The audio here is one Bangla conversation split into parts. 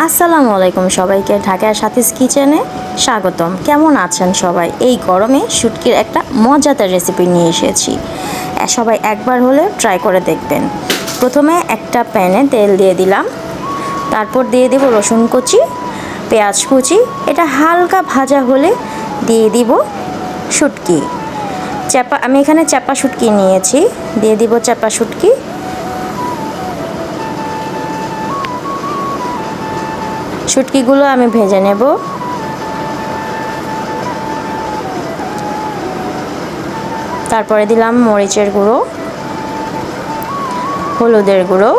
আসসালামু আলাইকুম সবাইকে, ঢাকার সাথীস কিচেনে স্বাগতম। কেমন আছেন সবাই? এই গরমে শুটকির একটা মজাদার রেসিপি নিয়ে এসেছি, সবাই একবার হলে ট্রাই করে দেখবেন। প্রথমে একটা প্যানে তেল দিয়ে দিলাম, তারপর দিয়ে দেব রসুন কুচি, পেঁয়াজ কুচি। এটা হালকা ভাজা হলে দিয়ে দিব শুটকি। আমি এখানে চাপা শুটকি নিয়েছি, দিয়ে দিব চাপা শুটকি। শুটকিগুলো আমি ভেজে নেব। তারপরে দিলাম মরিচের গুঁড়ো, হলুদের গুঁড়ো,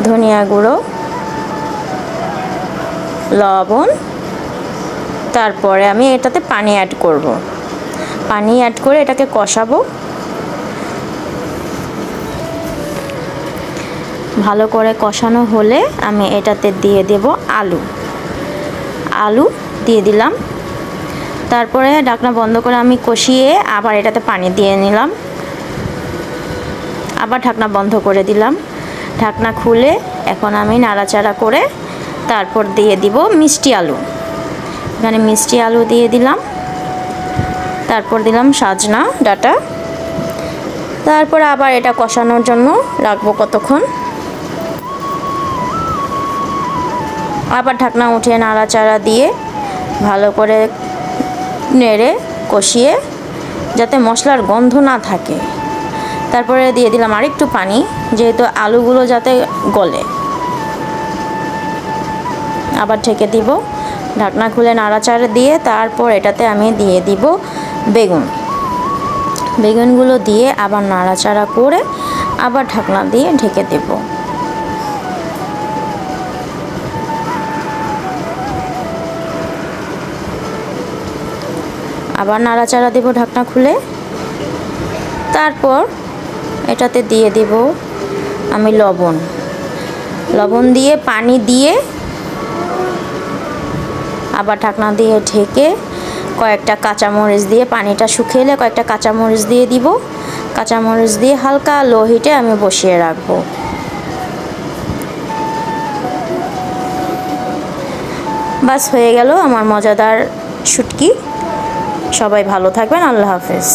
ধনিয়া গুঁড়ো, লবণ। তারপরে আমি এটাতে পানি অ্যাড করব। পানি অ্যাড করে এটাকে কষাবো। ভালো করে কষানো হলে আমি এটাতে দিয়ে দেব আলু দিয়ে দিলাম। তারপরে ঢাকনা বন্ধ করে আমি কষিয়ে আবার এটাতে পানি দিয়ে নিলাম, আবার ঢাকনা বন্ধ করে দিলাম। ঢাকনা খুলে এখন আমি নাড়াচাড়া করে তারপর দিয়ে দিব মিষ্টি আলু। এখানে মিষ্টি আলু দিয়ে দিলাম, তারপর দিলাম সাজনা ডাঁটা। তারপর আবার এটা কষানোর জন্য রাখবো কতক্ষণ। আবার ঢাকনা উঠিয়ে নাড়াচাড়া দিয়ে ভালো করে নেড়ে কষিয়ে যাতে মশলার গন্ধ না থাকে। তারপরে দিয়ে দিলাম আরেকটু পানি, যেহেতু আলুগুলো যাতে গলে। আবার ঢেকে দিব। ঢাকনা খুলে নাড়াচাড়া দিয়ে তারপর এটাতে আমি দিয়ে দিব বেগুনগুলো দিয়ে আবার নাড়াচাড়া করে আবার ঢাকনা দিয়ে ঢেকে দেব। আবার নাড়াচাড়া দেব ঢাকনা খুলে। তারপর এটাতে দিয়ে দেব আমি লবণ দিয়ে পানি দিয়ে আবার ঢাকনা দিয়ে ঢেকে কয়েকটা কাঁচামরিচ দিয়ে, পানিটা শুকিয়ে কয়েকটা কাঁচামরিচ দিয়ে দিব। কাঁচামরিচ দিয়ে হালকা লো হিটে আমি বসিয়ে রাখবো। বাস হয়ে গেল আমার মজাদার শুটকি। সবাই ভালো থাকবেন। আল্লাহ হাফেজ।